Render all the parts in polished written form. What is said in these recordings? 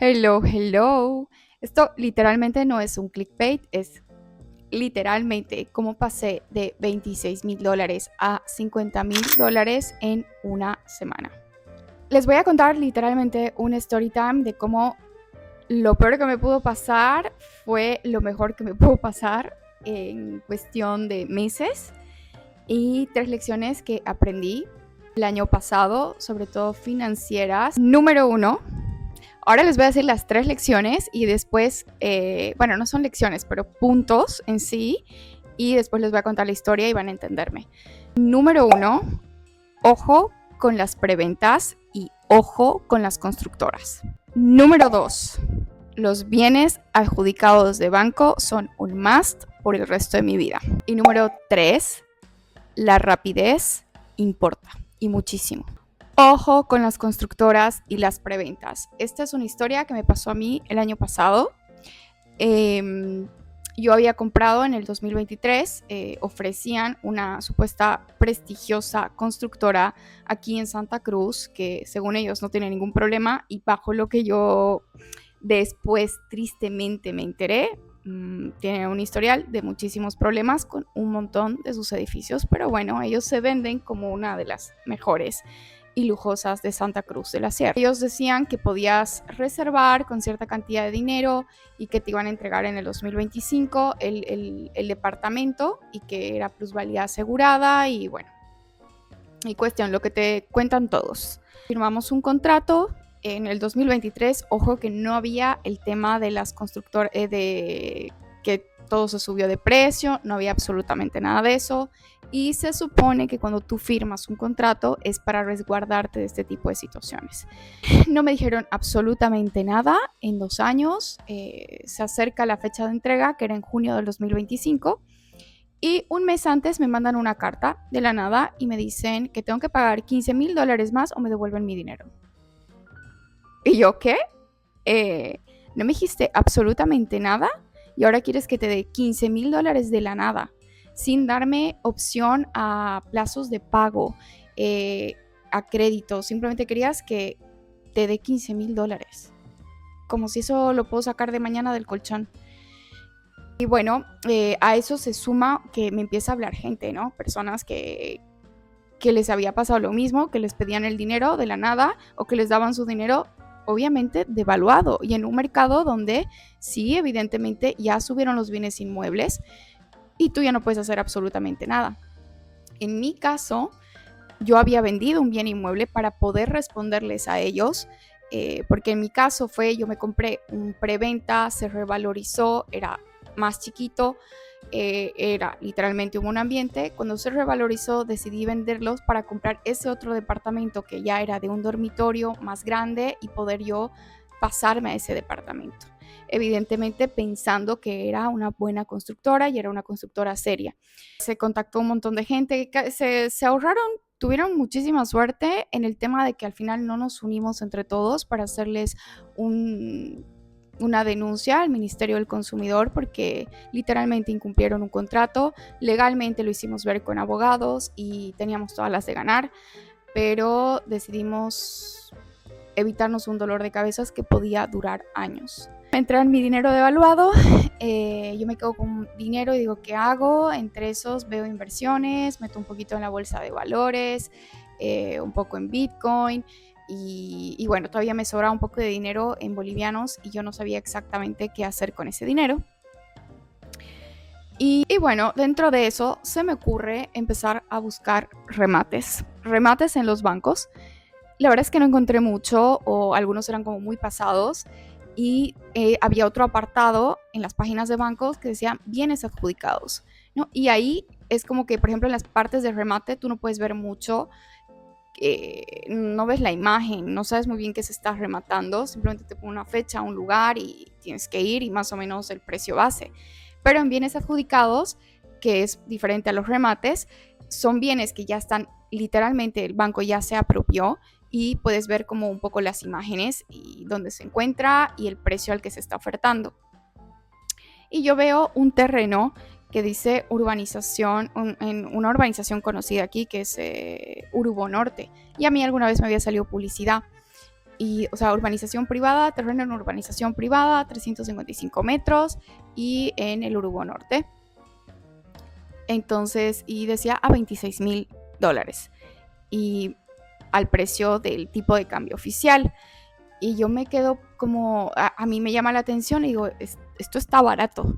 Hello, hello. Esto literalmente no es un clickbait, es literalmente cómo pasé de $26,000 a $50,000 en una semana. Les voy a contar literalmente un story time de cómo lo peor que me pudo pasar fue lo mejor que me pudo pasar en cuestión de meses y 3 lecciones que aprendí el año pasado, sobre todo financieras. Número uno. Ahora les voy a decir las 3 lecciones y después, bueno, no son lecciones, pero puntos en sí. Y después les voy a contar la historia y van a entenderme. Número uno, ojo con las preventas y ojo con las constructoras. Número dos, los bienes adjudicados de banco son un must por el resto de mi vida. Y número tres, la rapidez importa y muchísimo. Ojo con las constructoras y las preventas. Esta es una historia que me pasó a mí el año pasado. Yo había comprado en el 2023, ofrecían una supuesta prestigiosa constructora aquí en Santa Cruz, que según ellos no tiene ningún problema, y bajo lo que yo después tristemente me enteré, tiene un historial de muchísimos problemas con un montón de sus edificios, pero bueno, ellos se venden como una de las mejores y lujosas de Santa Cruz de la Sierra. Ellos decían que podías reservar con cierta cantidad de dinero y que te iban a entregar en el 2025 el departamento y que era plusvalía asegurada y bueno, y cuestión, lo que te cuentan todos. Firmamos un contrato en el 2023, ojo que no había el tema de las constructoras, de que todo se subió de precio, no había absolutamente nada de eso. Y se supone que cuando tú firmas un contrato es para resguardarte de este tipo de situaciones. No me dijeron absolutamente nada en 2 años. Se acerca la fecha de entrega, que era en junio del 2025. Y un mes antes me mandan una carta de la nada y me dicen que tengo que pagar $15,000 más o me devuelven mi dinero. ¿Y yo qué? No me dijiste absolutamente nada y ahora quieres que te dé $15,000 de la nada, sin darme opción a plazos de pago, a crédito. Simplemente querías que te dé $15,000. Como si eso lo puedo sacar de mañana del colchón. Y bueno, a eso se suma que me empieza a hablar gente, ¿no? Personas que les había pasado lo mismo, que les pedían el dinero de la nada o que les daban su dinero obviamente devaluado y en un mercado donde sí, evidentemente ya subieron los bienes inmuebles y tú ya no puedes hacer absolutamente nada. En mi caso, yo había vendido un bien inmueble para poder responderles a ellos, porque en mi caso fue, yo me compré un preventa, se revalorizó, era más chiquito, era literalmente un buen ambiente. Cuando se revalorizó decidí venderlos para comprar ese otro departamento que ya era de un dormitorio más grande y poder yo pasarme a ese departamento. Evidentemente pensando que era una buena constructora y era una constructora seria. Se contactó un montón de gente, se ahorraron, tuvieron muchísima suerte en el tema de que al final no nos unimos entre todos para hacerles una denuncia al Ministerio del Consumidor porque literalmente incumplieron un contrato. Legalmente lo hicimos ver con abogados y teníamos todas las de ganar, pero decidimos evitarnos un dolor de cabezas que podía durar años. Me entregan mi dinero devaluado, yo me quedo con dinero y digo, ¿qué hago? Entre esos veo inversiones, meto un poquito en la bolsa de valores, un poco en Bitcoin y bueno, todavía me sobra un poco de dinero en bolivianos y yo no sabía exactamente qué hacer con ese dinero. Y bueno, dentro de eso se me ocurre empezar a buscar remates en los bancos. La verdad es que no encontré mucho o algunos eran como muy pasados y había otro apartado en las páginas de bancos que decía bienes adjudicados, ¿no? Y ahí es como que, por ejemplo, en las partes de remate tú no puedes ver mucho, no ves la imagen, no sabes muy bien qué se está rematando, simplemente te pone una fecha, un lugar y tienes que ir y más o menos el precio base. Pero en bienes adjudicados, que es diferente a los remates, son bienes que ya están, literalmente el banco ya se apropió y puedes ver como un poco las imágenes y dónde se encuentra y el precio al que se está ofertando. Y yo veo un terreno que dice urbanización, en una urbanización conocida aquí que es Urubo Norte. Y a mí alguna vez me había salido publicidad. Y, o sea, urbanización privada, terreno en urbanización privada, 355 metros y en el Urubó Norte. Entonces, y decía a $26,000 y al precio del tipo de cambio oficial. Y yo me quedo como, a mí me llama la atención y digo, esto está barato.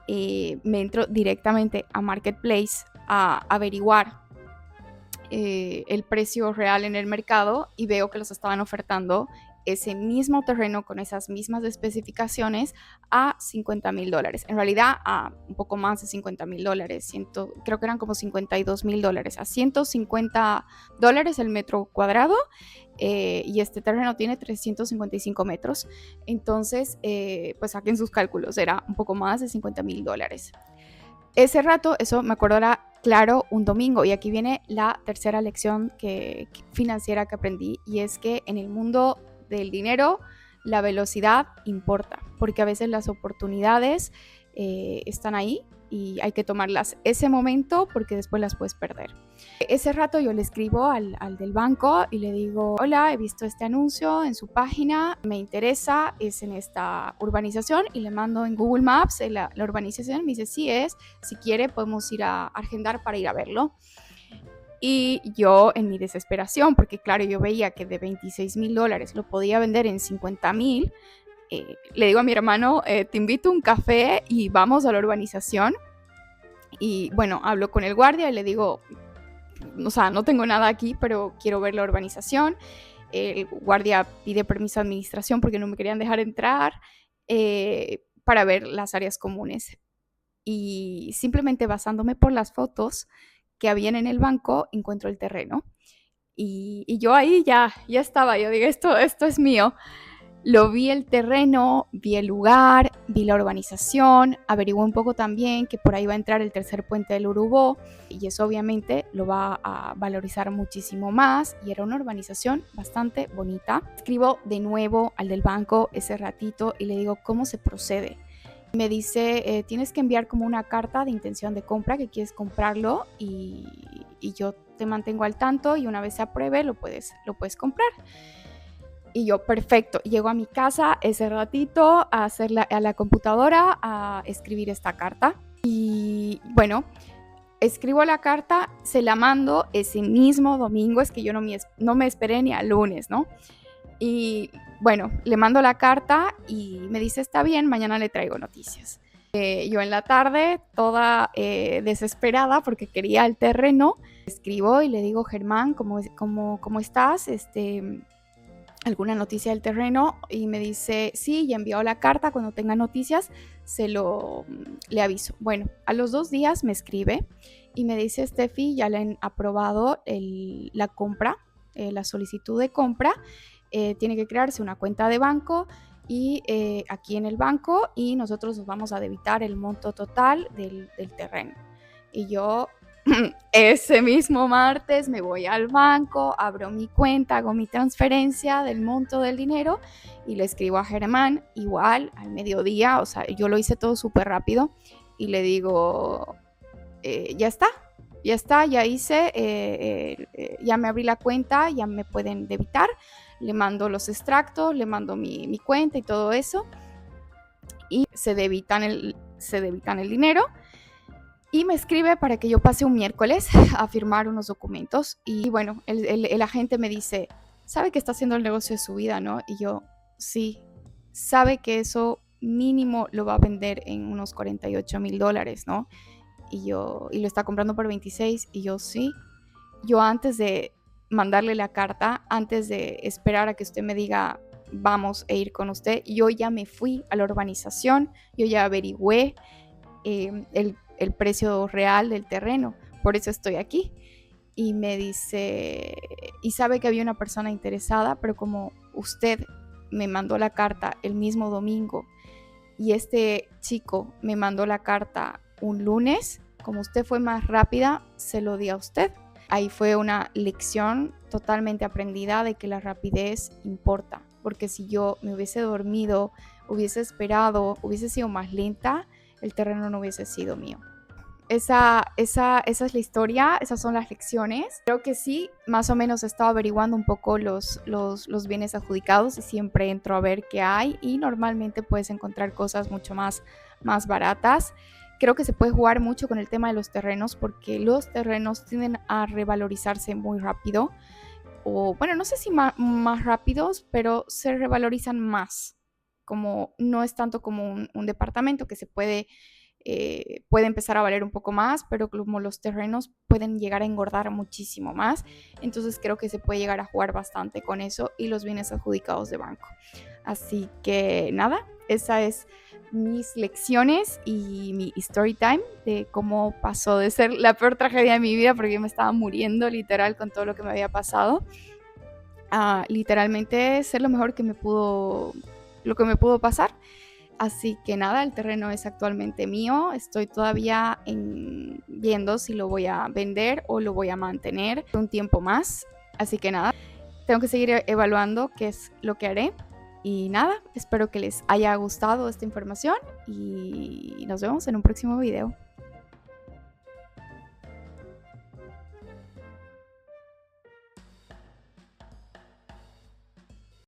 Me entro directamente a Marketplace a averiguar el precio real en el mercado y veo que los estaban ofertando ese mismo terreno con esas mismas especificaciones a $50,000. En realidad a un poco más de $50,000, creo que eran como $52,000, a $150 el metro cuadrado. Y este terreno tiene 355 metros. Entonces, pues saquen sus cálculos, era un poco más de $50,000. Ese rato, eso me acuerdo era claro un domingo, y aquí viene la tercera lección financiera que aprendí, y es que en el mundo del dinero la velocidad importa, porque a veces las oportunidades están ahí y hay que tomarlas ese momento porque después las puedes perder. Ese rato yo le escribo al del banco y le digo, hola, he visto este anuncio en su página, me interesa, es en esta urbanización, y le mando en Google Maps la urbanización. Me dice, sí es, si quiere podemos ir a agendar para ir a verlo. Y yo en mi desesperación, porque claro, yo veía que de $26,000 lo podía vender en 50,000, le digo a mi hermano, te invito a un café y vamos a la urbanización. Y bueno, hablo con el guardia y le digo, o sea, no tengo nada aquí, pero quiero ver la urbanización. El guardia pide permiso a administración porque no me querían dejar entrar, para ver las áreas comunes. Y simplemente basándome por las fotos que habían en el banco, encuentro el terreno. Y yo ahí ya estaba, yo digo, esto es mío. Lo vi el terreno, vi el lugar, vi la urbanización, averigué un poco también que por ahí va a entrar el tercer puente del Urubó, y eso obviamente lo va a valorizar muchísimo más, y era una urbanización bastante bonita. Escribo de nuevo al del banco ese ratito y le digo, ¿cómo se procede? Me dice, tienes que enviar como una carta de intención de compra, que quieres comprarlo, y yo te mantengo al tanto, y una vez se apruebe lo puedes comprar. Y yo, perfecto, llego a mi casa ese ratito a a la computadora a escribir esta carta. Y bueno, escribo la carta, se la mando ese mismo domingo, es que yo no me esperé ni al lunes, ¿no? Y bueno, le mando la carta y me dice, está bien, mañana le traigo noticias. Yo en la tarde, toda desesperada porque quería el terreno, escribo y le digo, Germán, ¿cómo estás? ¿Alguna noticia del terreno? Y me dice, sí, ya envió la carta, cuando tenga noticias le aviso. Bueno, a los 2 días me escribe y me dice, Steffi, ya le han aprobado la compra, la solicitud de compra, tiene que crearse una cuenta de banco y aquí en el banco, y nosotros nos vamos a debitar el monto total del terreno. Y yo ese mismo martes me voy al banco, abro mi cuenta, hago mi transferencia del monto del dinero y le escribo a Germán igual al mediodía. O sea, yo lo hice todo súper rápido y le digo, ya está, ya hice, ya me abrí la cuenta, ya me pueden debitar. Le mando los extractos, le mando mi cuenta y todo eso, y se debitan el dinero. Y me escribe para que yo pase un miércoles a firmar unos documentos. Y bueno, el agente me dice, sabe que está haciendo el negocio de su vida, ¿no? Y yo, sí, sabe que eso mínimo lo va a vender en unos $48,000, ¿no? Y lo está comprando por 26. Y yo, sí. Yo, antes de mandarle la carta, antes de esperar a que usted me diga vamos a ir con usted, yo ya me fui a la urbanización, yo ya averigüé el precio real del terreno, por eso estoy aquí. Y me dice, y sabe que había una persona interesada, pero como usted me mandó la carta el mismo domingo y este chico me mandó la carta un lunes, como usted fue más rápida, se lo di a usted. Ahí fue una lección totalmente aprendida de que la rapidez importa, porque si yo me hubiese dormido, hubiese esperado, hubiese sido más lenta, el terreno no hubiese sido mío. Esa es la historia, esas son las lecciones. Creo que sí, más o menos he estado averiguando un poco los bienes adjudicados y siempre entro a ver qué hay y normalmente puedes encontrar cosas mucho más baratas. Creo que se puede jugar mucho con el tema de los terrenos porque los terrenos tienden a revalorizarse muy rápido o bueno, no sé si más rápidos, pero se revalorizan más. Como no es tanto como un departamento que puede empezar a valer un poco más, pero como los terrenos pueden llegar a engordar muchísimo más, entonces creo que se puede llegar a jugar bastante con eso y los bienes adjudicados de banco. Así que nada, esa es mis lecciones y mi story time de cómo pasó de ser la peor tragedia de mi vida porque yo me estaba muriendo literal con todo lo que me había pasado a literalmente ser lo mejor lo que me pudo pasar. Así que nada, el terreno es actualmente mío. Estoy todavía viendo si lo voy a vender o lo voy a mantener un tiempo más. Así que nada, tengo que seguir evaluando qué es lo que haré. Y nada, espero que les haya gustado esta información y nos vemos en un próximo video.